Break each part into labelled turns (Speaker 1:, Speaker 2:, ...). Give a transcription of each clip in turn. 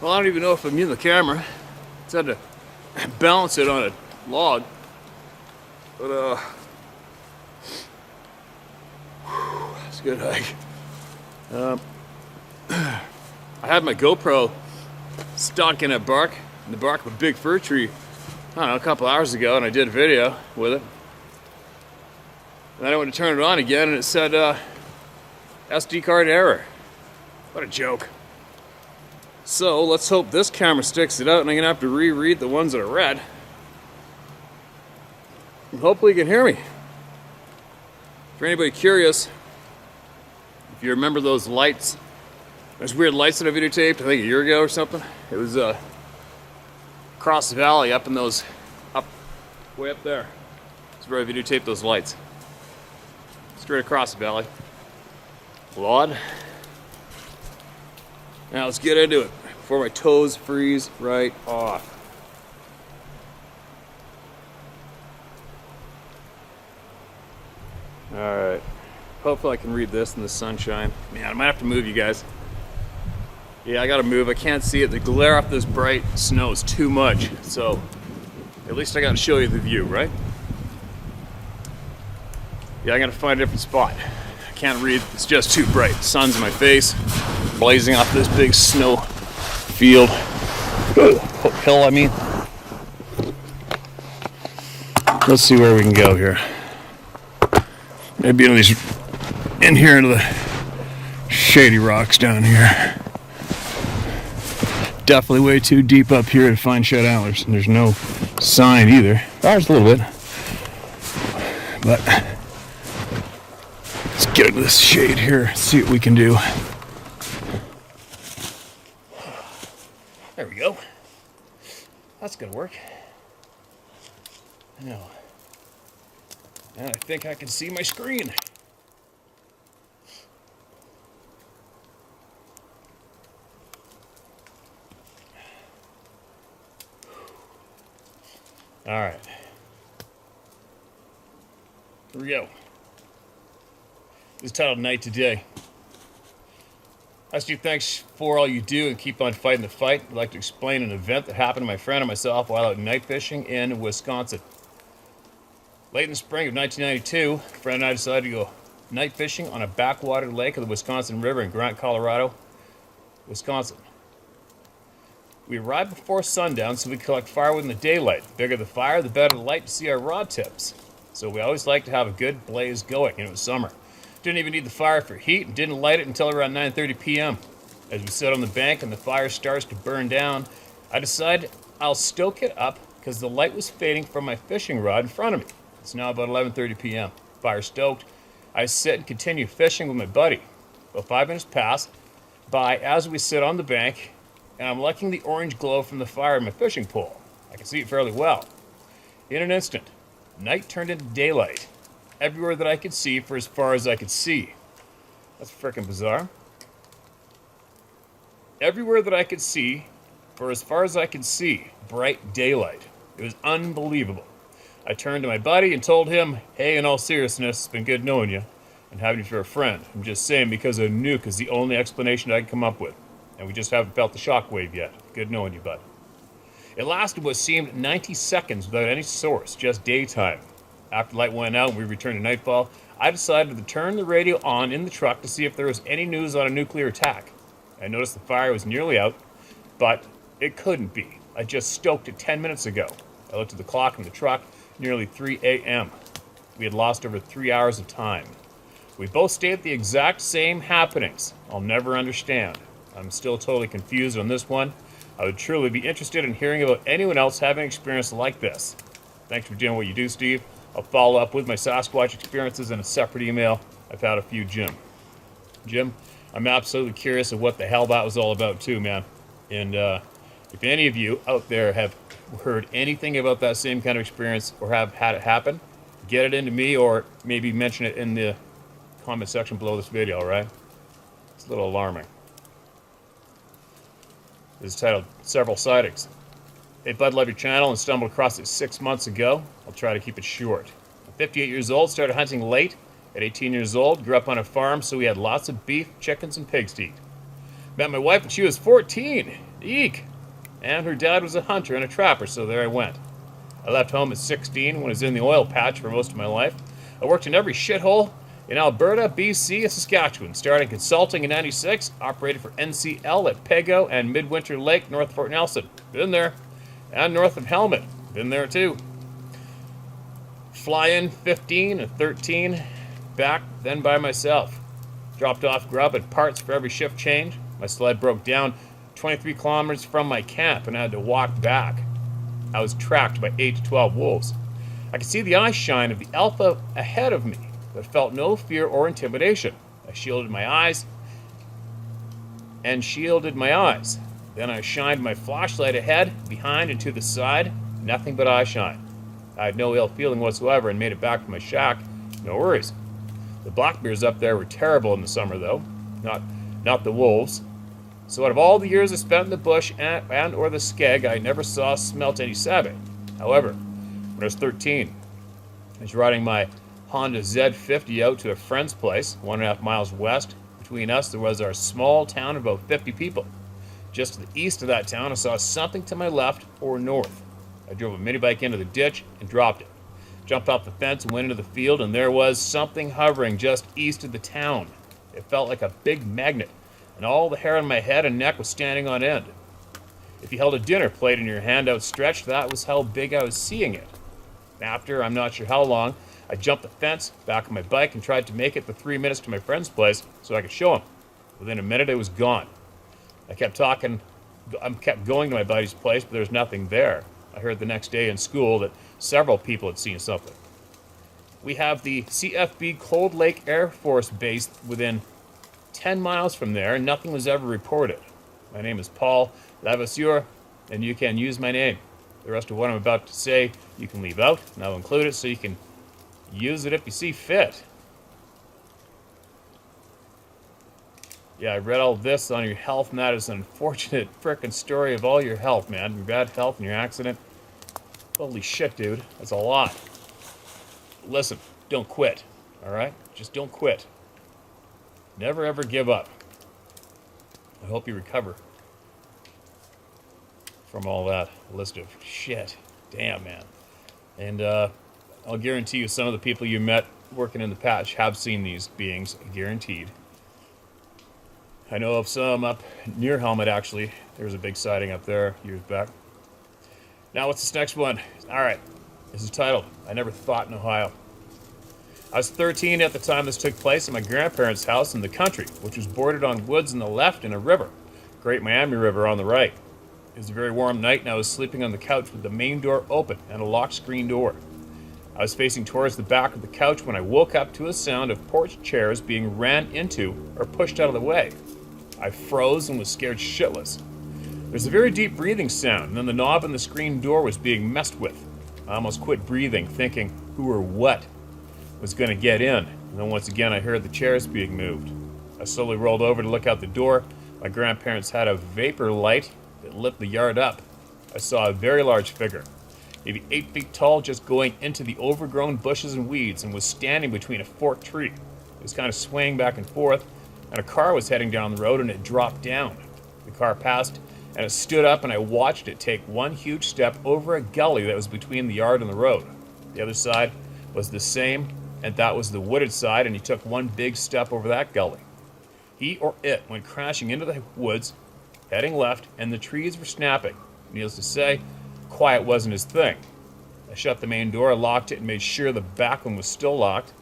Speaker 1: Well, I don't even know if I'm in the camera. Just had to balance it on a log. But, it's a good hike. I had my GoPro stuck in the bark of a big fir tree, I don't know, a couple hours ago, and I did a video with it. And then I went to turn it on again, and it said, SD card error. What a joke. So let's hope this camera sticks it out, and I'm gonna have to reread the ones that are red. And hopefully you can hear me. For anybody curious, if you remember those lights, those weird lights that I videotaped, I think a year ago or something. It was across the valley, up in those, way up there. That's where I videotaped those lights. Straight across the valley. Lord. Now let's get into it before my toes freeze right off. Alright. Hopefully I can read this in the sunshine. Man, I might have to move, you guys. Yeah, I gotta move. I can't see it. The glare off this bright snow is too much. So, at least I gotta show you the view, right? Yeah, I gotta find a different spot. I can't read. It's just too bright. The sun's in my face, blazing off this big snow field. Hill, I mean. Let's see where we can go here. Maybe in here into the shady rocks down here. Definitely way too deep up here to find shed antlers, and there's no sign either. There's a little bit, but let's get into this shade here, see what we can do. There we go. That's gonna work. Now, and I think I can see my screen. All right. Here we go. This is titled Night to Day. I just do thanks for all you do and keep on fighting the fight. I'd like to explain an event that happened to my friend and myself while out night fishing in Wisconsin. Late in the spring of 1992, a friend and I decided to go night fishing on a backwater lake of the Wisconsin River in Grant, Colorado, Wisconsin. We arrived before sundown so we could collect firewood in the daylight. The bigger the fire, the better the light to see our rod tips. So we always like to have a good blaze going, and it was summer. Didn't even need the fire for heat and didn't light it until around 9:30 p.m. As we sit on the bank and the fire starts to burn down, I decided I'll stoke it up because the light was fading from my fishing rod in front of me. It's now about 11:30 p.m. Fire stoked. I sit and continue fishing with my buddy. About 5 minutes pass by as we sit on the bank, and I'm liking the orange glow from the fire in my fishing pole. I can see it fairly well. In an instant, night turned into daylight, everywhere that I could see for as far as I could see. That's frickin' bizarre. Everywhere that I could see, for as far as I could see, bright daylight. It was unbelievable. I turned to my buddy and told him, hey, in all seriousness, it's been good knowing you and having you for a friend. I'm just saying because a nuke is the only explanation I can come up with. And we just haven't felt the shockwave yet. Good knowing you, bud. It lasted what seemed 90 seconds without any source, just daytime. After light went out and we returned to nightfall, I decided to turn the radio on in the truck to see if there was any news on a nuclear attack. I noticed the fire was nearly out, but it couldn't be. I just stoked it 10 minutes ago. I looked at the clock in the truck, nearly 3 a.m. We had lost over 3 hours of time. We both stated the exact same happenings. I'll never understand. I'm still totally confused on this one. I would truly be interested in hearing about anyone else having an experience like this. Thanks for doing what you do, Steve. I'll follow up with my Sasquatch experiences in a separate email. I've had a few, Jim. Jim, I'm absolutely curious of what the hell that was all about too, man. And if any of you out there have heard anything about that same kind of experience or have had it happen, get it into me or maybe mention it in the comment section below this video, all right? It's a little alarming. This is titled Several Sightings. Hey bud, love your channel and stumbled across it 6 months ago. I'll try to keep it short. I'm 58 years old, started hunting late. At 18 years old, grew up on a farm, so we had lots of beef, chickens, and pigs to eat. Met my wife when she was 14. Eek! And her dad was a hunter and a trapper, so there I went. I left home at 16 when I was in the oil patch for most of my life. I worked in every shithole in Alberta, BC, and Saskatchewan, starting consulting in 96, operated for NCL at Pego and Midwinter Lake, North Fort Nelson. Been there. And north of Helmet. Been there too. Fly in 15 and 13, back then by myself. Dropped off grub and parts for every shift change. My sled broke down 23 kilometers from my camp and I had to walk back. I was tracked by 8 to 12 wolves. I could see the eye shine of the alpha ahead of me, but felt no fear or intimidation. I shielded my eyes. Then I shined my flashlight ahead, behind, and to the side. Nothing but eye shine. I had no ill feeling whatsoever and made it back to my shack. No worries. The black bears up there were terrible in the summer, though. Not the wolves. So out of all the years I spent in the bush and or the skeg, I never saw or smelt any savage. However, when I was 13, I was riding my Honda Z50 out to a friend's place, 1.5 miles west. Between us, there was our small town of about 50 people. Just to the east of that town, I saw something to my left or north. I drove a mini bike into the ditch and dropped it. Jumped off the fence and went into the field, and there was something hovering just east of the town. It felt like a big magnet, and all the hair on my head and neck was standing on end. If you held a dinner plate in your hand outstretched, that was how big I was seeing it. After, I'm not sure how long, I jumped the fence, back on my bike, and tried to make it the 3 minutes to my friend's place so I could show him. Within a minute, it was gone. I kept going to my buddy's place, but there was nothing there. I heard the next day in school that several people had seen something. We have the CFB Cold Lake Air Force Base within 10 miles from there, and nothing was ever reported. My name is Paul Lavasseur, and you can use my name. The rest of what I'm about to say, you can leave out, and I'll include it so you can use it if you see fit. Yeah, I read all this on your health, and that is an unfortunate frickin' story of all your health, man. Your bad health and your accident. Holy shit, dude. That's a lot. Listen, don't quit, alright? Just don't quit. Never ever give up. I hope you recover from all that list of shit. Damn, man. And I'll guarantee you some of the people you met working in the patch have seen these beings, guaranteed. I know of some up near Helmet, actually. There was a big sighting up there years back. Now, what's this next one? All right, this is titled, I Never Thought in Ohio. I was 13 at the time this took place at my grandparents' house in the country, which was bordered on woods on the left and a river, Great Miami River on the right. It was a very warm night, and I was sleeping on the couch with the main door open and a locked screen door. I was facing towards the back of the couch when I woke up to a sound of porch chairs being ran into or pushed out of the way. I froze and was scared shitless. There's a very deep breathing sound, and then the knob on the screen door was being messed with. I almost quit breathing, thinking who or what was going to get in, and then once again I heard the chairs being moved. I slowly rolled over to look out the door. My grandparents had a vapor light that lit the yard up. I saw a very large figure, maybe 8 feet tall, just going into the overgrown bushes and weeds, and was standing between a forked tree. It was kind of swaying back and forth, and a car was heading down the road, and it dropped down. The car passed, and it stood up, and I watched it take one huge step over a gully that was between the yard and the road. The other side was the same, and that was the wooded side, and he took one big step over that gully. He or it went crashing into the woods, heading left, and the trees were snapping. Needless to say, quiet wasn't his thing. I shut the main door, locked it, and made sure the back one was still locked.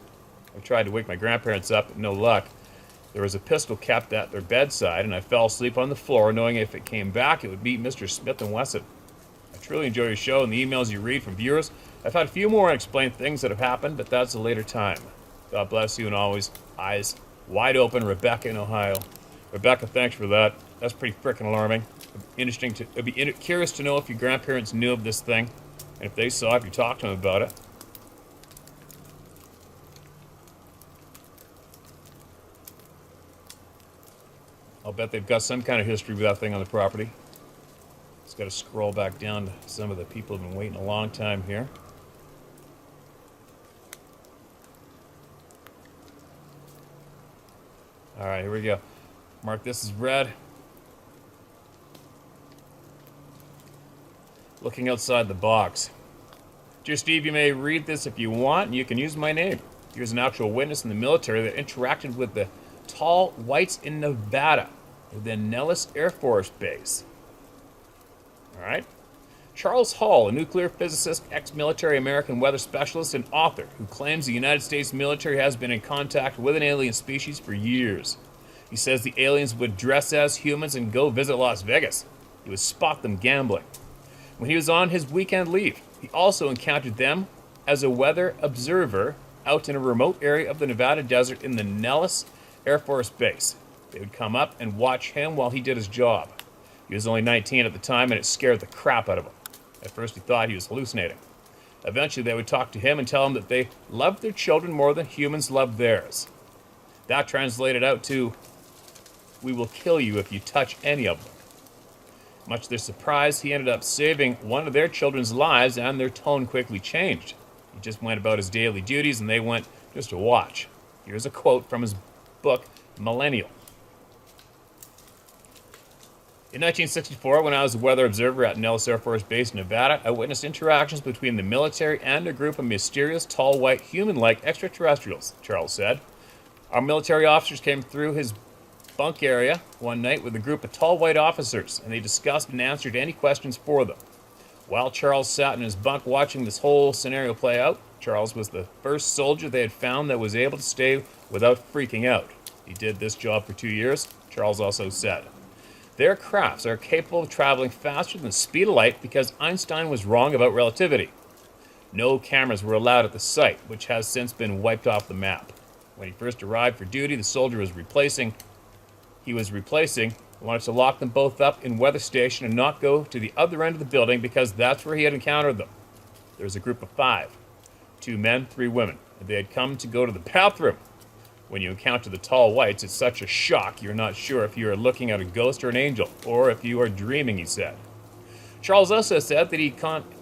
Speaker 1: I tried to wake my grandparents up, but no luck. There was a pistol kept at their bedside, and I fell asleep on the floor, knowing if it came back, it would be Mr. Smith & Wesson. I truly enjoy your show and the emails you read from viewers. I've had a few more unexplained things that have happened, but that's a later time. God bless you, and always, eyes wide open, Rebecca in Ohio. Rebecca, thanks for that. That's pretty frickin' alarming. It'd be curious to know if your grandparents knew of this thing, and if they saw, if you talked to them about it. I'll bet they've got some kind of history with that thing on the property. Just got to scroll back down to some of the people who've been waiting a long time here. All right, here we go. Mark this as red. Looking outside the box. Dear Steve, you may read this if you want, and you can use my name. Here's an actual witness in the military that interacted with the tall whites in Nevada, the Nellis Air Force Base. All right. Charles Hall, a nuclear physicist, ex-military American weather specialist, and author who claims the United States military has been in contact with an alien species for years. He says the aliens would dress as humans and go visit Las Vegas. He would spot them gambling. When he was on his weekend leave, he also encountered them as a weather observer out in a remote area of the Nevada desert in the Nellis Air Force Base. They would come up and watch him while he did his job. He was only 19 at the time, and it scared the crap out of him. At first, he thought he was hallucinating. Eventually, they would talk to him and tell him that they loved their children more than humans loved theirs. That translated out to, "We will kill you if you touch any of them." Much to their surprise, he ended up saving one of their children's lives, and their tone quickly changed. He just went about his daily duties, and they went just to watch. Here's a quote from his book, Millennial. In 1964, when I was a weather observer at Nellis Air Force Base, Nevada, I witnessed interactions between the military and a group of mysterious, tall, white, human-like extraterrestrials, Charles said. Our military officers came through his bunk area one night with a group of tall, white officers, and they discussed and answered any questions for them. While Charles sat in his bunk watching this whole scenario play out, Charles was the first soldier they had found that was able to stay without freaking out. He did this job for 2 years, Charles also said. Their crafts are capable of traveling faster than the speed of light because Einstein was wrong about relativity. No cameras were allowed at the site, which has since been wiped off the map. When he first arrived for duty, the soldier he was replacing wanted to lock them both up in weather station and not go to the other end of the building because that's where he had encountered them. There was a group of 5, 2 men, 3 women, and they had come to go to the bathroom. When you encounter the tall whites, it's such a shock you're not sure if you are looking at a ghost or an angel, or if you are dreaming, he said. Charles also said that he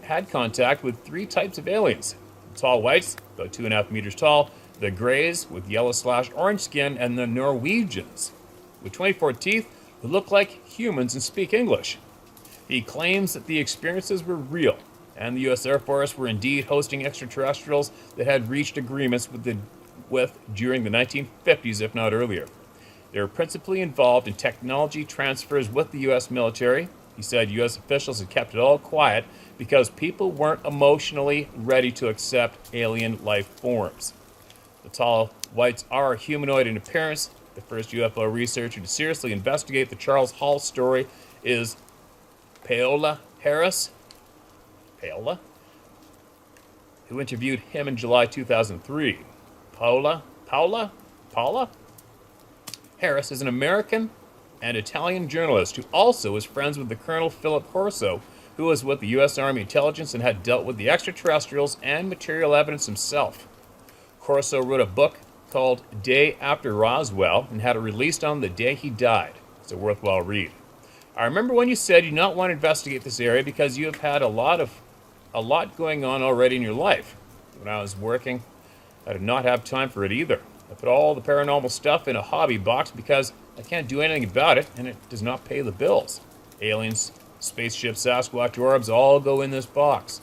Speaker 1: had contact with 3 types of aliens. The tall whites, about 2.5 meters tall, the grays with yellow/orange skin, and the Norwegians with 24 teeth who look like humans and speak English. He claims that the experiences were real, and the U.S. Air Force were indeed hosting extraterrestrials that had reached agreements with during the 1950s, if not earlier. They were principally involved in technology transfers with the U.S. military. He said U.S. officials had kept it all quiet because people weren't emotionally ready to accept alien life forms. The tall whites are humanoid in appearance. The first UFO researcher to seriously investigate the Charles Hall story is Paola Harris, who interviewed him in July 2003. Paola Harris is an American and Italian journalist who also is friends with the Colonel Philip Corso, who was with the U.S. Army Intelligence and had dealt with the extraterrestrials and material evidence himself. Corso wrote a book called Day After Roswell and had it released on the day he died. It's a worthwhile read. I remember when you said you not want to investigate this area because you have had a lot going on already in your life. When I was working, I did not have time for it either. I put all the paranormal stuff in a hobby box because I can't do anything about it and it does not pay the bills. Aliens, spaceships, Sasquatch, orbs all go in this box.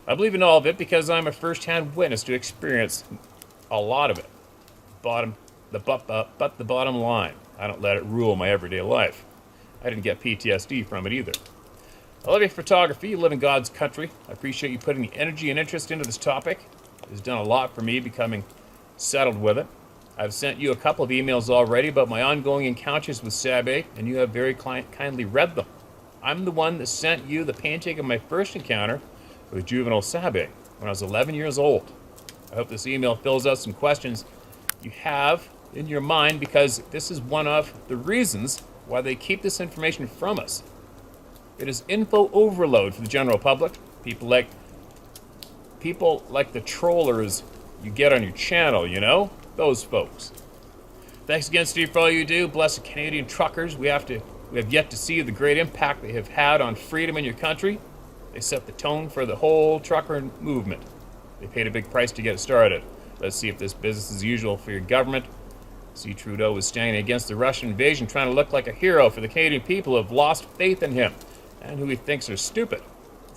Speaker 1: I believe in all of it because I'm a first-hand witness to experience a lot of it. But the bottom line, I don't let it rule my everyday life. I didn't get PTSD from it either. I love your photography. You live in God's country. I appreciate you putting the energy and interest into this topic. It has done a lot for me becoming settled with it. I've sent you a couple of emails already about my ongoing encounters with Sabe, and you have very kindly read them. I'm the one that sent you the painting of my first encounter with juvenile Sabe when I was 11 years old. I hope this email fills out some questions you have in your mind because this is one of the reasons why they keep this information from us. It is info overload for the general public. People like the trollers you get on your channel, you know? Those folks. Thanks again, Steve, for all you do. Bless the Canadian truckers. We have yet to see the great impact they have had on freedom in your country. They set the tone for the whole trucker movement. They paid a big price to get it started. Let's see if this business as usual for your government. See, Trudeau was standing against the Russian invasion, trying to look like a hero for the Canadian people who have lost faith in him and who he thinks are stupid.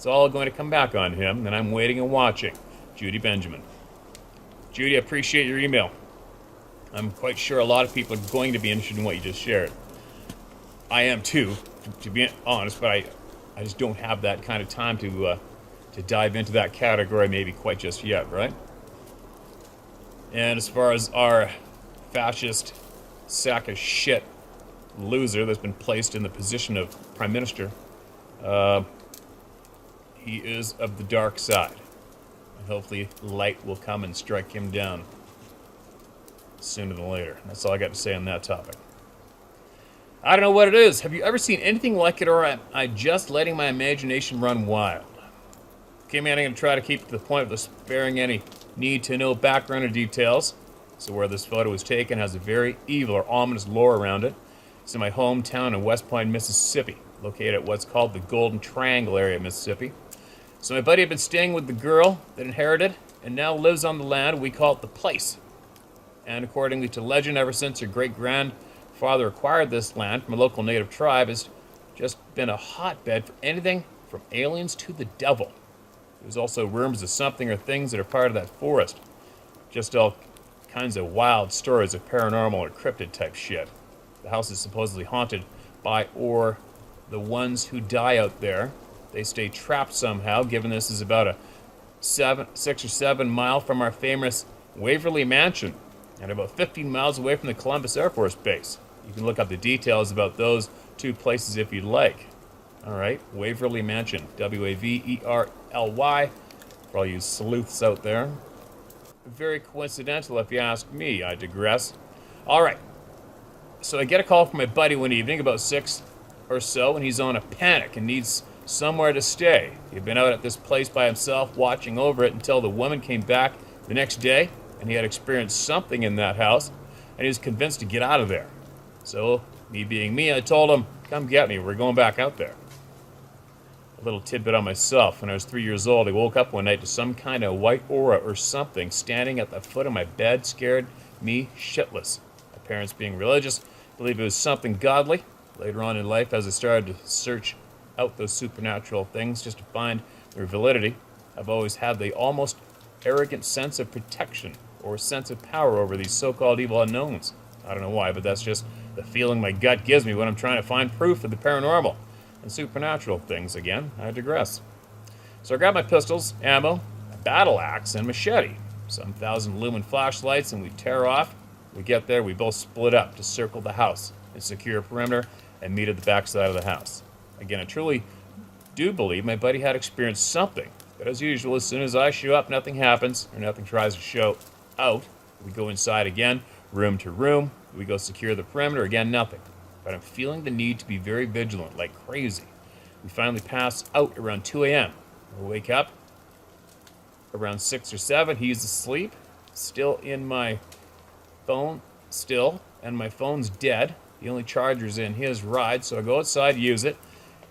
Speaker 1: It's all going to come back on him, and I'm waiting and watching. Judy Benjamin. Judy, I appreciate your email. I'm quite sure a lot of people are going to be interested in what you just shared. I am too, to be honest, but I just don't have that kind of time to dive into that category maybe quite just yet, right? And as far as our fascist sack of shit loser that's been placed in the position of Prime Minister, he is of the dark side. And hopefully light will come and strike him down sooner than later. That's all I got to say on that topic. I don't know what it is. Have you ever seen anything like it, or am I just letting my imagination run wild? Okay, man, I'm going to try to keep to the point without sparing any need-to-know background or details. So where this photo was taken has a very evil or ominous lore around it. It's in my hometown in West Point, Mississippi, located at what's called the Golden Triangle area of Mississippi. So my buddy had been staying with the girl that inherited and now lives on the land. We call it the place. And accordingly to legend, ever since her great-grandfather acquired this land from a local native tribe, it's just been a hotbed for anything from aliens to the devil. There's also rumors of something or things that are part of that forest. Just all kinds of wild stories of paranormal or cryptid type shit. The house is supposedly haunted by or the ones who die out there. They stay trapped somehow, given this is about a 6 or 7 mile from our famous Waverly Mansion and about 15 miles away from the Columbus Air Force Base. You can look up the details about those two places if you'd like. All right, Waverly Mansion, W-A-V-E-R-L-Y, for all you sleuths out there. Very coincidental if you ask me, I digress. All right, so I get a call from my buddy one evening, about 6 or so, and he's on a panic and needs somewhere to stay. He'd been out at this place by himself, watching over it until the woman came back the next day, and he had experienced something in that house, and he was convinced to get out of there. So, me being me, I told him, come get me, we're going back out there. A little tidbit on myself. When I was 3 years old, I woke up one night to some kind of white aura or something standing at the foot of my bed, scared me shitless. My parents, being religious, believed it was something godly. Later on in life, as I started to search out those supernatural things just to find their validity, I've always had the almost arrogant sense of protection or sense of power over these so-called evil unknowns. I don't know why, but that's just the feeling my gut gives me when I'm trying to find proof of the paranormal and supernatural things. Again, I digress. So I grab my pistols, ammo, a battle axe, and machete, some 1,000 lumen flashlights, and we tear off. We get there, we both split up to circle the house and secure a perimeter and meet at the backside of the house. Again, I truly do believe my buddy had experienced something, but as usual, as soon as I show up, nothing happens, or nothing tries to show out. We go inside again, room to room. We go secure the perimeter, again, nothing. But I'm feeling the need to be very vigilant, like crazy. We finally pass out around 2 a.m. We wake up around 6 or 7. He's asleep, still in my phone, and my phone's dead. The only charger's in his ride, so I go outside, use it,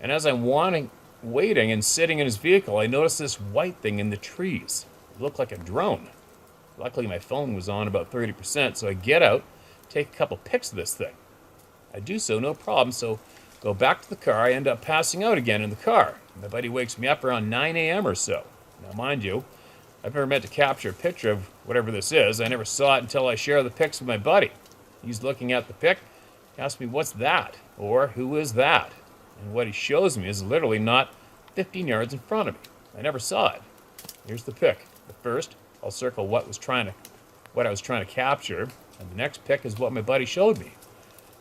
Speaker 1: and as I'm waiting and sitting in his vehicle, I notice this white thing in the trees. It looked like a drone. Luckily, my phone was on about 30%, so I get out, take a couple pics of this thing. I do so, no problem, so go back to the car. I end up passing out again in the car. My buddy wakes me up around 9 a.m. or so. Now, mind you, I've never meant to capture a picture of whatever this is. I never saw it until I share the pics with my buddy. He's looking at the pic, asks me, what's that? Or, who is that? And what he shows me is literally not 15 yards in front of me. I never saw it. Here's the pic. But first, I'll circle what I was trying to capture, and the next pic is what my buddy showed me.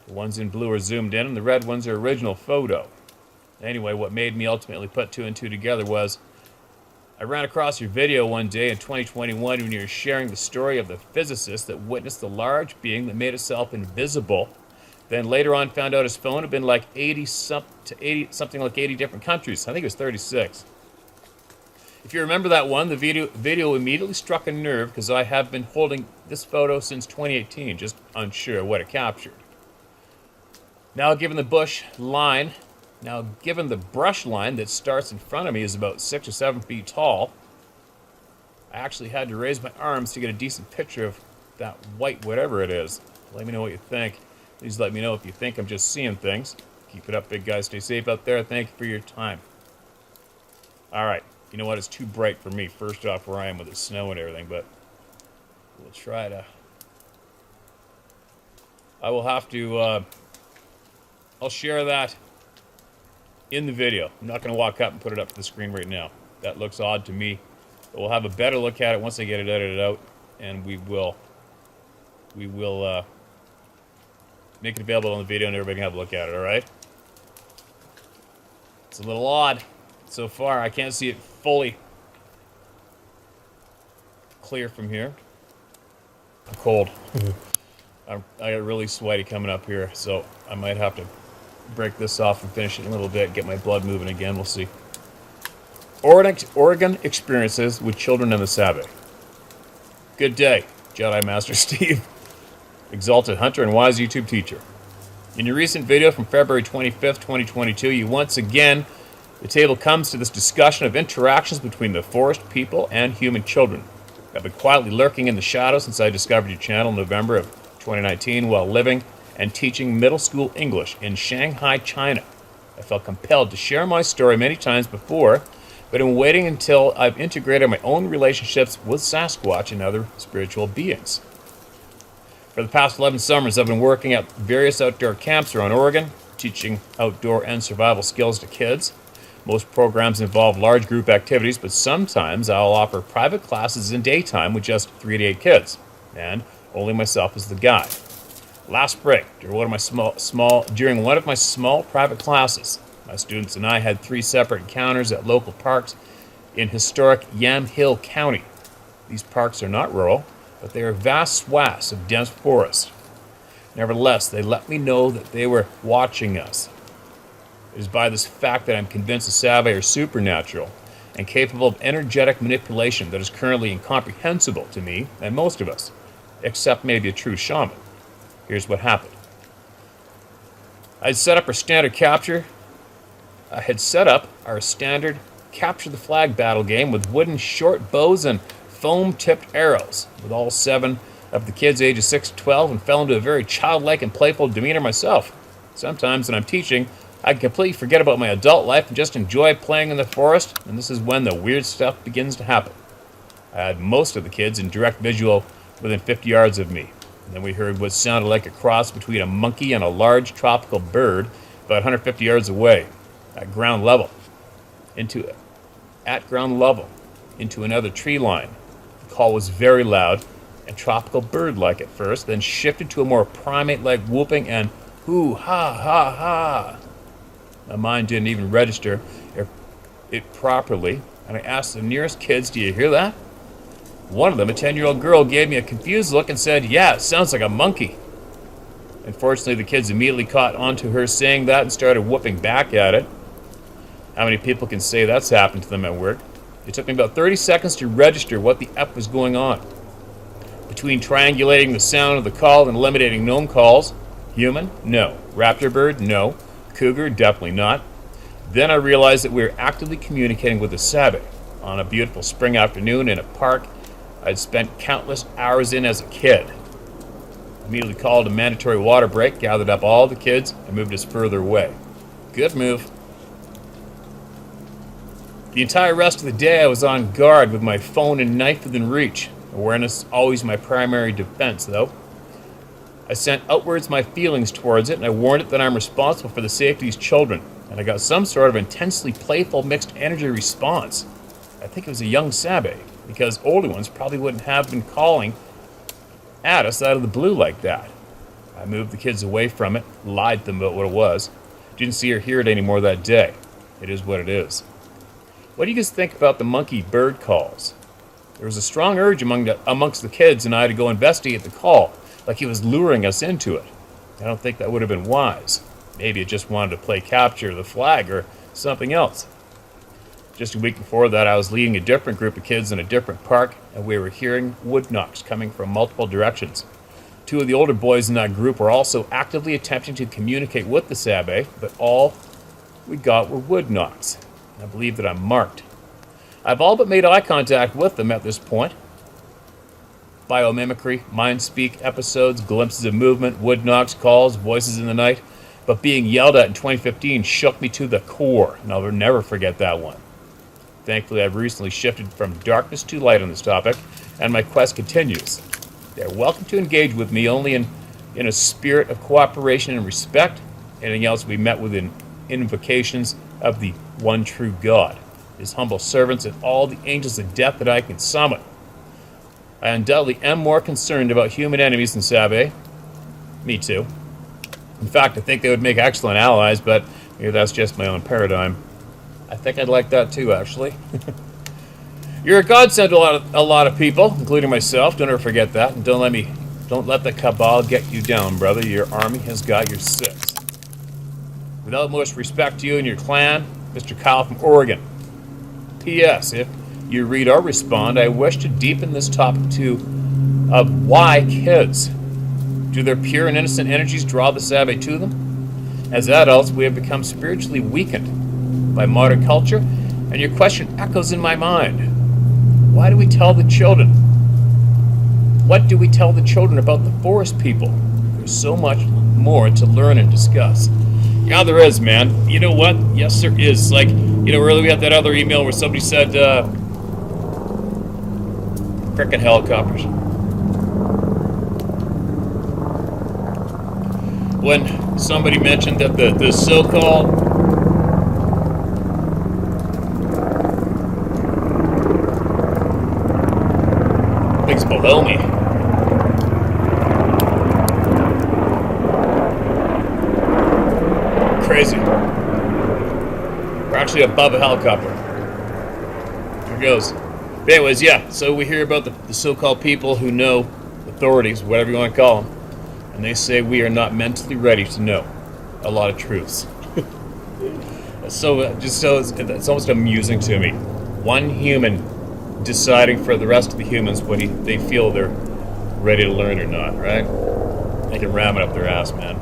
Speaker 1: The ones in blue are zoomed in, and the red ones are original photo. Anyway, what made me ultimately put 2 and 2 together was I ran across your video one day in 2021 when you were sharing the story of the physicist that witnessed the large being that made itself invisible. Then later on found out his phone had been like something like 80 different countries. I think it was 36. If you remember that one, the video immediately struck a nerve because I have been holding this photo since 2018, just unsure what it captured. Now given the brush line that starts in front of me is about 6 or 7 feet tall, I actually had to raise my arms to get a decent picture of that white whatever it is. Let me know what you think. Please let me know if you think I'm just seeing things. Keep it up, big guys. Stay safe out there. Thank you for your time. All right. You know what? It's too bright for me. First off, where I am with the snow and everything, but we'll try to. I will have to. I'll share that in the video. I'm not going to walk up and put it up to the screen right now. That looks odd to me. But we'll have a better look at it once I get it edited out, and we will make it available on the video, and everybody can have a look at it. All right. It's a little odd so far. I can't see it fully clear from here. I'm cold. I got really sweaty coming up here, so I might have to break this off and finish it in a little bit, get my blood moving again. We'll see. Oregon experiences with children in the Sabbath. Good day, Jedi Master Steve, exalted hunter and wise YouTube teacher. In your recent video from February 25th, 2022, you once again, the table comes to this discussion of interactions between the forest people and human children. I've been quietly lurking in the shadows since I discovered your channel in November of 2019 while living and teaching middle school English in Shanghai, China. I felt compelled to share my story many times before, but I'm waiting until I've integrated my own relationships with Sasquatch and other spiritual beings. For the past 11 summers, I've been working at various outdoor camps around Oregon, teaching outdoor and survival skills to kids. Most programs involve large group activities, but sometimes I'll offer private classes in daytime with just 3 to 8 kids, and only myself as the guide. Last spring, during one of my small private classes, my students and I had 3 separate encounters at local parks in historic Yamhill County. These parks are not rural, but they are vast swaths of dense forest. Nevertheless, they let me know that they were watching us. It is by this fact that I'm convinced the Sabbath are supernatural and capable of energetic manipulation that is currently incomprehensible to me and most of us, except maybe a true shaman. Here's what happened. I had set up our standard capture the flag battle game with wooden short bows and foam-tipped arrows with all 7 of the kids ages 6 to 12 and fell into a very childlike and playful demeanor myself. Sometimes when I'm teaching, I can completely forget about my adult life and just enjoy playing in the forest, and this is when the weird stuff begins to happen. I had most of the kids in direct visual within 50 yards of me. And then we heard what sounded like a cross between a monkey and a large tropical bird about 150 yards away, at ground level, into another tree line. The call was very loud and tropical bird-like at first, then shifted to a more primate-like whooping and hoo ha ha ha. My mind didn't even register it properly, and I asked the nearest kids, "Do you hear that?" One of them, a 10-year-old girl, gave me a confused look and said, "Yeah, it sounds like a monkey." Unfortunately, the kids immediately caught on to her saying that and started whooping back at it. How many people can say that's happened to them at work? It took me about 30 seconds to register what the F was going on. Between triangulating the sound of the call and eliminating known calls, human, no. Raptor bird, no. Cougar, definitely not. Then I realized that we were actively communicating with the Sabbath on a beautiful spring afternoon in a park I'd spent countless hours in as a kid. I immediately called a mandatory water break, gathered up all the kids, and moved us further away. Good move. The entire rest of the day I was on guard with my phone and knife within reach. Awareness always my primary defense, though. I sent outwards my feelings towards it, and I warned it that I'm responsible for the safety of these children, and I got some sort of intensely playful mixed energy response. I think it was a young Sabbath, because older ones probably wouldn't have been calling at us out of the blue like that. I moved the kids away from it, lied to them about what it was. Didn't see or hear it anymore that day. It is what it is. What do you guys think about the monkey bird calls? There was a strong urge amongst the kids and I to go investigate the call, like he was luring us into it. I don't think that would have been wise. Maybe it just wanted to play capture the flag or something else. Just a week before that, I was leading a different group of kids in a different park, and we were hearing wood knocks coming from multiple directions. 2 of the older boys in that group were also actively attempting to communicate with the Sabbath, but all we got were wood knocks. I believe that I'm marked. I've all but made eye contact with them at this point. Biomimicry, mind speak episodes, glimpses of movement, wood knocks, calls, voices in the night. But being yelled at in 2015 shook me to the core, and I'll never forget that one. Thankfully, I've recently shifted from darkness to light on this topic, and my quest continues. They're welcome to engage with me only in a spirit of cooperation and respect. Anything else will be met with invocations of the one true God, his humble servants, and all the angels of death that I can summon. I undoubtedly am more concerned about human enemies than Sabe. Me too. In fact, I think they would make excellent allies, but maybe that's just my own paradigm. I think I'd like that too, actually. You're a godsend to a lot of people, including myself. Don't ever forget that, and don't let the cabal get you down, brother. Your army has got your six. With utmost respect to you and your clan, Mr. Kyle from Oregon. P.S. If you read or respond, I wish to deepen this topic too of why kids. Do their pure and innocent energies draw the Sabe to them? As adults, we have become spiritually weakened by modern culture, and your question echoes in my mind. Why do we tell the children? What do we tell the children about the forest people? There's so much more to learn and discuss. Yeah, there is, man. You know what? Yes, there is. Like, earlier we had that other email where somebody said, frickin' helicopters. When somebody mentioned that the so-called things below me. Crazy. We're actually above a helicopter. Here it goes. But anyways, yeah, so we hear about the so-called people who know authorities, whatever you want to call them, and they say we are not mentally ready to know a lot of truths. It's almost amusing to me. One human deciding for the rest of the humans what they feel they're ready to learn or not, right? They can ram it up their ass, man.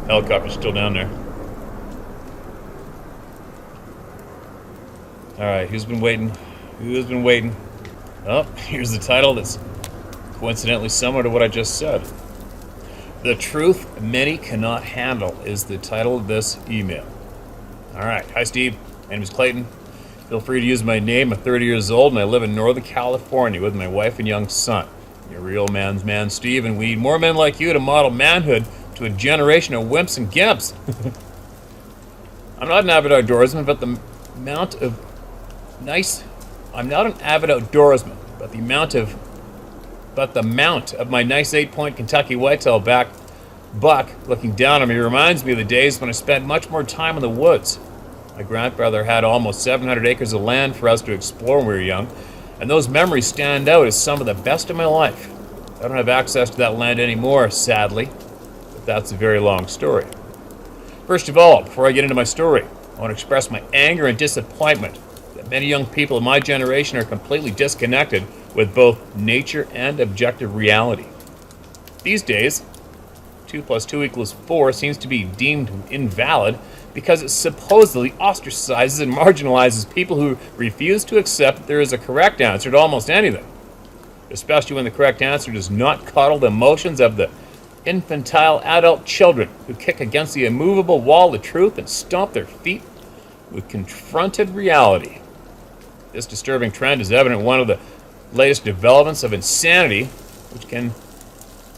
Speaker 1: Helicopter's still down there. Alright, who's been waiting? Who's been waiting? Oh, here's the title that's coincidentally similar to what I just said. The Truth Many Cannot Handle is the title of this email. Alright, hi Steve, my name is Clayton. Feel free to use my name. I'm 30 years old and I live in Northern California with my wife and young son. You're a real man's man, Steve, and we need more men like you to model manhood to a generation of wimps and gimps. I'm not an avid outdoorsman, but the amount of my nice 8-point Kentucky whitetail back buck looking down on me reminds me of the days when I spent much more time in the woods. My grandfather had almost 700 acres of land for us to explore when we were young, and those memories stand out as some of the best of my life. I don't have access to that land anymore, sadly, but that's a very long story. First of all, before I get into my story, I want to express my anger and disappointment that many young people of my generation are completely disconnected with both nature and objective reality. These days, 2 + 2 = 4 seems to be deemed invalid because it supposedly ostracizes and marginalizes people who refuse to accept that there is a correct answer to almost anything, especially when the correct answer does not coddle the emotions of the infantile adult children who kick against the immovable wall of truth and stomp their feet with confronted reality. This disturbing trend is evident in one of the latest developments of insanity,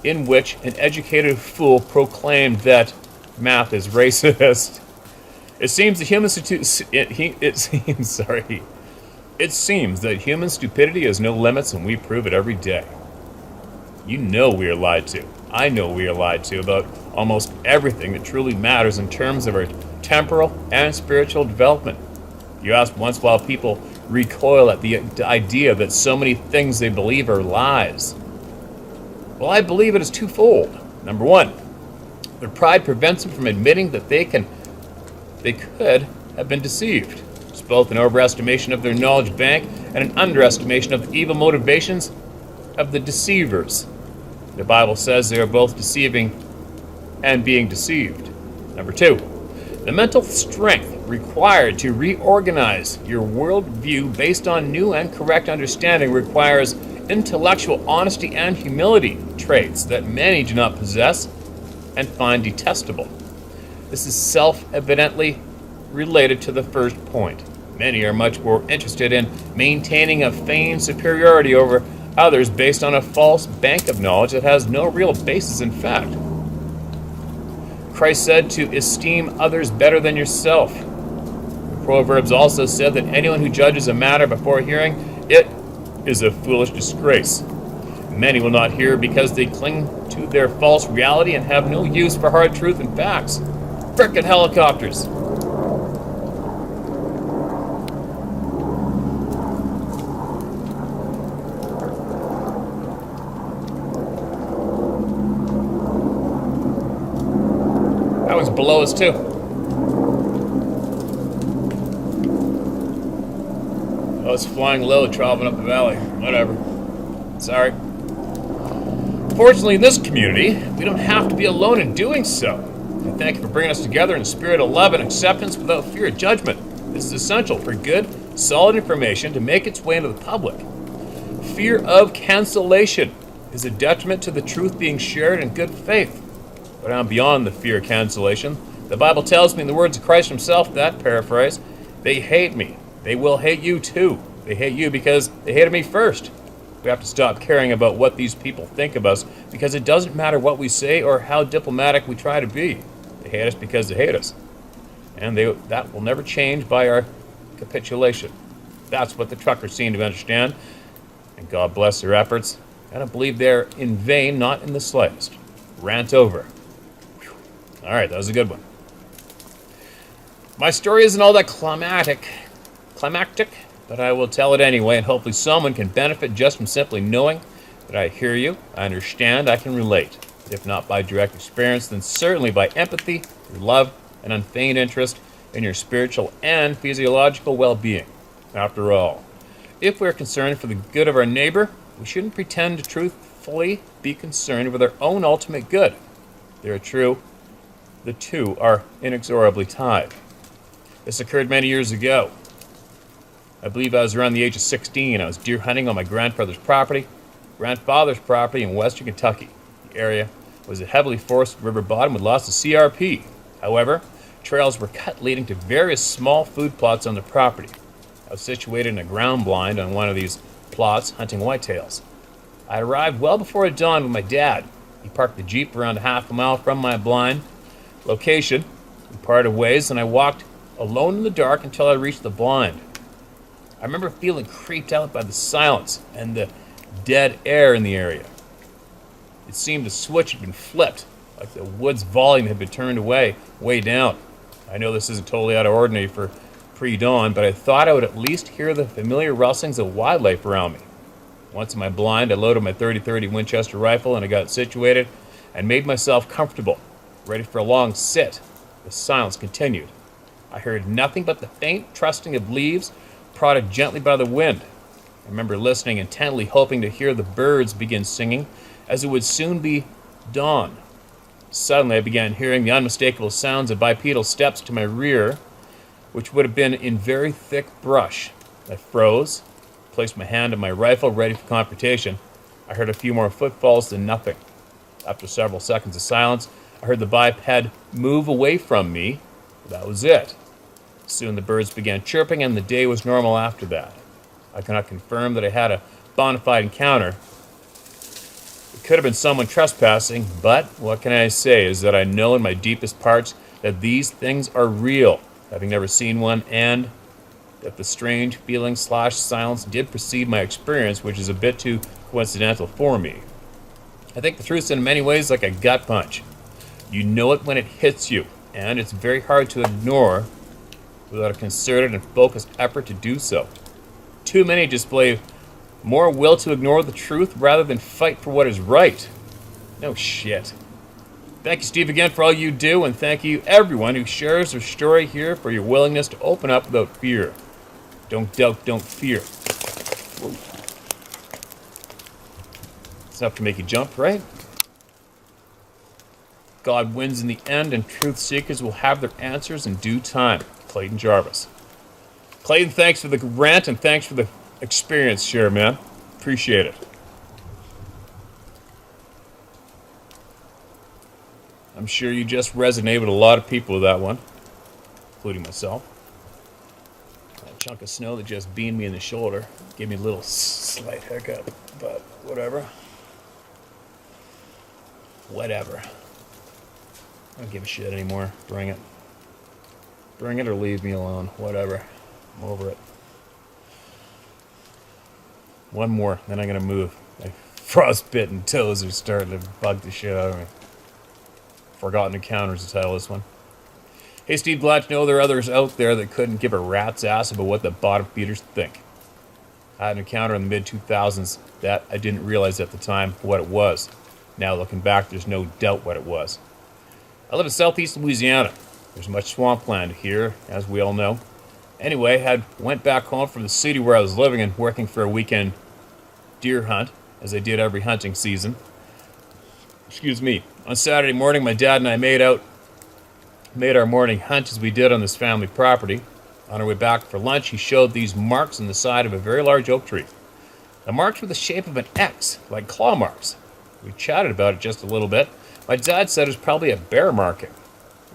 Speaker 1: in which an educated fool proclaimed that math is racist. It seems that human stupidity has no limits, and we prove it every day. You know we are lied to. I know we are lied to about almost everything that truly matters in terms of our temporal and spiritual development. You asked once why people recoil at the idea that so many things they believe are lies. Well, I believe it is twofold. Number one, their pride prevents them from admitting that they could have been deceived. It's both an overestimation of their knowledge bank and an underestimation of the evil motivations of the deceivers. The Bible says they are both deceiving and being deceived. Number two, the mental strength required to reorganize your worldview based on new and correct understanding requires intellectual honesty and humility, traits that many do not possess and find detestable. This is self-evidently related to the first point. Many are much more interested in maintaining a feigned superiority over others based on a false bank of knowledge that has no real basis in fact. Christ said to esteem others better than yourself. The Proverbs also said that anyone who judges a matter before hearing it is a foolish disgrace. Many will not hear because they cling to their false reality and have no use for hard truth and facts. Frickin' helicopters! That one's below us too. Oh, it's flying low, traveling up the valley. Whatever. Sorry. Fortunately, in this community, we don't have to be alone in doing so. I thank you for bringing us together in a spirit of love and acceptance without fear of judgment. This is essential for good, solid information to make its way into the public. Fear of cancellation is a detriment to the truth being shared in good faith. But I'm beyond the fear of cancellation. The Bible tells me in the words of Christ himself, that paraphrase, they hate me. They will hate you too. They hate you because they hated me first. We have to stop caring about what these people think of us because it doesn't matter what we say or how diplomatic we try to be. They hate us because they hate us. And that will never change by our capitulation. That's what the truckers seem to understand. And God bless their efforts. I don't believe they're in vain, not in the slightest. Rant over. Whew. All right, that was a good one. My story isn't all that climactic, but I will tell it anyway, and hopefully someone can benefit just from simply knowing that I hear you, I understand, I can relate. If not by direct experience, then certainly by empathy, your love, and unfeigned interest in your spiritual and physiological well-being. After all, if we're concerned for the good of our neighbor, we shouldn't pretend to truthfully be concerned with our own ultimate good. They are true. The two are inexorably tied. This occurred many years ago. I believe I was around the age of 16. I was deer hunting on my grandfather's property in western Kentucky. The area was a heavily forested river bottom with lots of CRP. However, trails were cut leading to various small food plots on the property. I was situated in a ground blind on one of these plots hunting whitetails. I arrived well before it dawned with my dad. He parked the Jeep around a half a mile from my blind location. We parted ways and I walked alone in the dark until I reached the blind. I remember feeling creeped out by the silence and the dead air in the area. It seemed the switch had been flipped, like the wood's volume had been turned way down. I know this isn't totally out of ordinary for pre-dawn, but I thought I would at least hear the familiar rustlings of wildlife around me. Once in my blind, I loaded my 30-30 Winchester rifle and I got situated and made myself comfortable, ready for a long sit. The silence continued. I heard nothing but the faint trusting of leaves prodded gently by the wind. I remember listening intently, hoping to hear the birds begin singing, as it would soon be dawn. Suddenly I began hearing the unmistakable sounds of bipedal steps to my rear, which would have been in very thick brush. I froze, placed my hand on my rifle ready for confrontation. I heard a few more footfalls, then nothing. After several seconds of silence, I heard the biped move away from me. That was it. Soon the birds began chirping and the day was normal after that. I cannot confirm that I had a bona fide encounter. It could have been someone trespassing, but what can I say is that I know in my deepest parts that these things are real, having never seen one, and that the strange feeling / silence did precede my experience, which is a bit too coincidental for me. I think the truth's in many ways like a gut punch. You know it when it hits you, and it's very hard to ignore without a concerted and focused effort to do so. Too many display more will to ignore the truth rather than fight for what is right. No shit. Thank you, Steve, again for all you do, and thank you everyone who shares their story here for your willingness to open up without fear. Don't doubt, don't fear. Whoa. It's enough to make you jump, right? God wins in the end, and truth seekers will have their answers in due time. Clayton Jarvis. Clayton, thanks for the rant and thanks for the experience share, man. Appreciate it. I'm sure you just resonated with a lot of people with that one. including myself. That chunk of snow that just beamed me in the shoulder gave me a little slight hiccup, but whatever. Whatever. I don't give a shit anymore. Bring it. Bring it or leave me alone. Whatever. I'm over it. One more, then I'm gonna move. My frostbitten toes are starting to bug the shit out of me. Forgotten Encounters to title this one. Hey Steve, glad to know there are others out there that couldn't give a rat's ass about what the bottom feeders think. I had an encounter in the mid-2000s that I didn't realize at the time what it was. Now looking back, there's no doubt what it was. I live in southeast Louisiana. There's much swampland here, as we all know. Anyway, I went back home from the city where I was living and working for a weekend deer hunt, as I did every hunting season. Excuse me. On Saturday morning, my dad and I made our morning hunt as we did on this family property. On our way back for lunch, he showed these marks on the side of a very large oak tree. The marks were the shape of an X, like claw marks. We chatted about it just a little bit. My dad said it was probably a bear marking.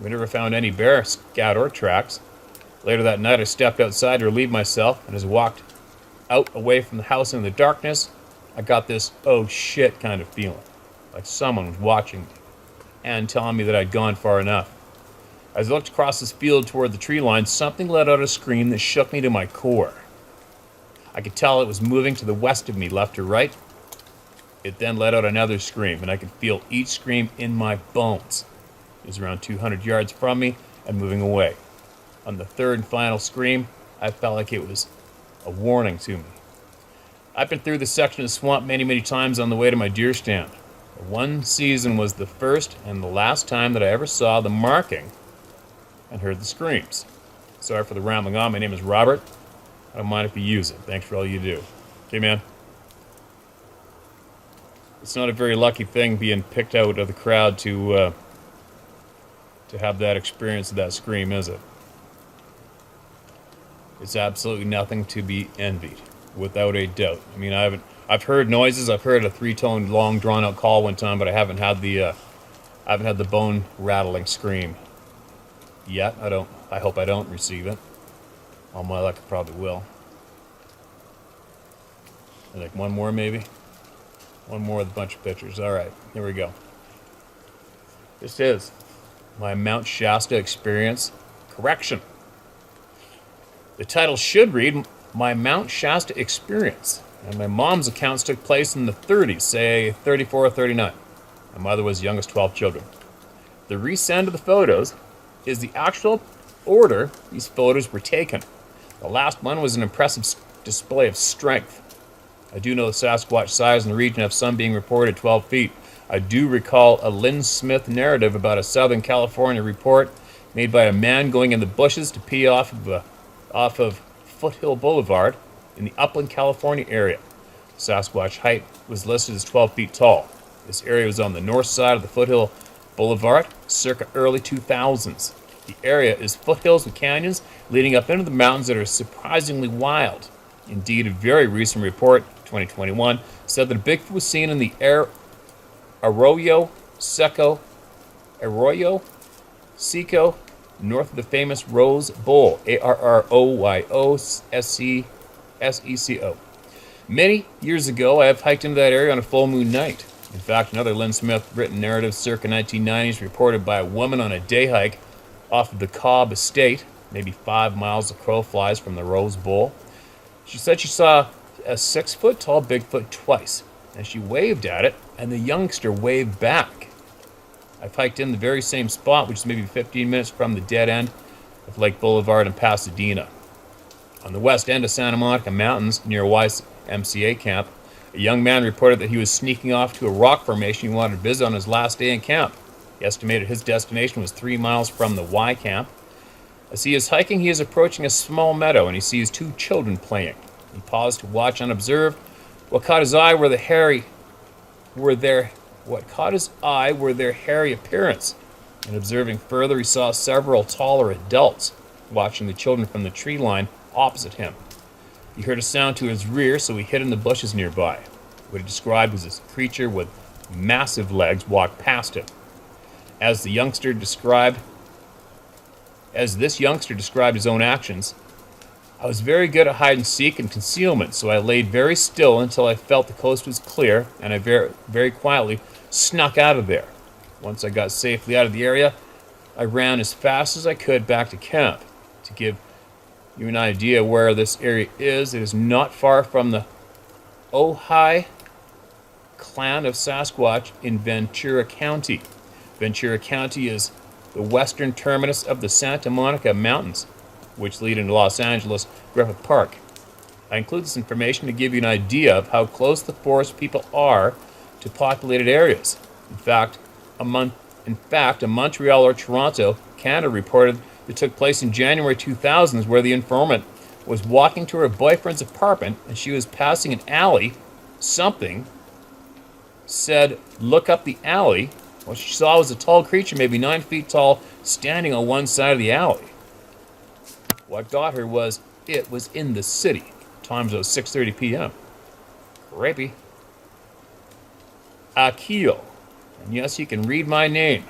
Speaker 1: We never found any bear scat or tracks. Later that night, I stepped outside to relieve myself, and as I walked out away from the house in the darkness, I got this oh shit kind of feeling, like someone was watching me and telling me that I'd gone far enough. As I looked across this field toward the tree line, something let out a scream that shook me to my core. I could tell it was moving to the west of me, left or right. It then let out another scream, and I could feel each scream in my bones. It was around 200 yards from me and moving away. On the third and final scream, I felt like it was a warning to me. I've been through this section of the swamp many, many times on the way to my deer stand. One season was the first and the last time that I ever saw the marking and heard the screams. Sorry for the rambling on. My name is Robert. I don't mind if you use it. Thanks for all you do. Okay, man. It's not a very lucky thing being picked out of the crowd to have that experience of that scream, is it? It's absolutely nothing to be envied, without a doubt. I mean, I've heard noises. I've heard a 3-tone, long, drawn-out call one time, but I haven't had the bone rattling scream yet. I hope I don't receive it. All my luck, I probably will. I think one more, maybe. One more with a bunch of pictures. All right, here we go. This is my Mount Shasta experience. Correction. The title should read My Mount Shasta Experience, and my mom's accounts took place in the 30s, say 34 or 39. My mother was the youngest 12 children. The resend of the photos is the actual order these photos were taken. The last one was an impressive display of strength. I do know the Sasquatch size in the region of some being reported 12 feet. I do recall a Lynn Smith narrative about a Southern California report made by a man going in the bushes to pee off of Foothill Boulevard in the Upland, California area. Sasquatch height was listed as 12 feet tall. This area was on the north side of the Foothill Boulevard, circa early 2000s. The area is foothills with canyons leading up into the mountains that are surprisingly wild. Indeed, a very recent report, 2021, said that a Bigfoot was seen in the Arroyo Seco, north of the famous Rose Bowl, Arroyoseco. Many years ago, I have hiked into that area on a full moon night. In fact, another Lynn Smith written narrative circa 1990s reported by a woman on a day hike off of the Cobb Estate, maybe 5 miles of crow flies from the Rose Bowl. She said she saw a 6-foot-tall Bigfoot twice, and she waved at it, and the youngster waved back. I've hiked in the very same spot, which is maybe 15 minutes from the dead end of Lake Boulevard in Pasadena. On the west end of Santa Monica Mountains, near YMCA camp, a young man reported that he was sneaking off to a rock formation he wanted to visit on his last day in camp. He estimated his destination was 3 miles from the Y camp. As he is hiking, he is approaching a small meadow, and he sees 2 children playing. He paused to watch unobserved. What caught his eye were their hairy appearance. And observing further, he saw several taller adults watching the children from the tree line opposite him. He heard a sound to his rear, so he hid in the bushes nearby. What he described was a creature with massive legs walked past him. As the youngster described, As this youngster described his own actions, I was very good at hide and seek and concealment, so I laid very still until I felt the coast was clear, and I very, very quietly snuck out of there. Once I got safely out of the area, I ran as fast as I could back to camp. To give you an idea where this area is, it is not far from the Ojai clan of Sasquatch in Ventura County. Ventura County is the western terminus of the Santa Monica Mountains, which lead into Los Angeles Griffith Park. I include this information to give you an idea of how close the forest people are to populated areas. In fact, a Montreal or Toronto, Canada reported that took place in January 2000s where the informant was walking to her boyfriend's apartment and she was passing an alley. Something said, "Look up the alley." What she saw was a tall creature, maybe 9 feet tall, standing on one side of the alley. What got her was it was in the city. Times it was 6:30 p.m. Creepy. Akil. And yes, you can read my name.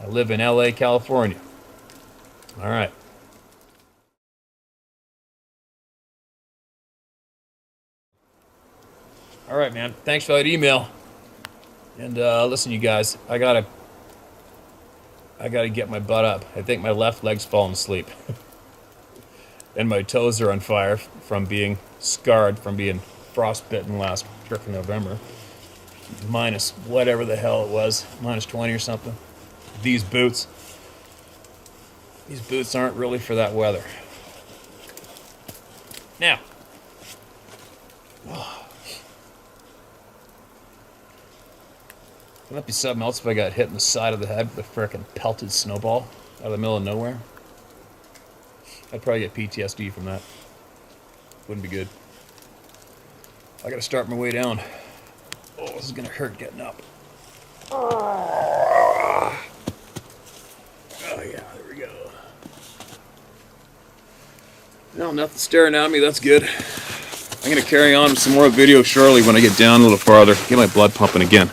Speaker 1: I live in LA, California. All right. All right, man. Thanks for that email. And listen, you guys, I gotta get my butt up. I think my left leg's fallen asleep. And my toes are on fire from being scarred from being frostbitten last frickin' November. Minus whatever the hell it was, minus 20 or something. These boots aren't really for that weather. Now, wouldn't that be something else if I got hit in the side of the head with a frickin' pelted snowball out of the middle of nowhere? I'd probably get PTSD from that. Wouldn't be good. I gotta start my way down. Oh, this is gonna hurt getting up. Oh yeah, there we go. No, nothing staring at me, that's good. I'm gonna carry on with some more video shortly when I get down a little farther. Get my blood pumping again.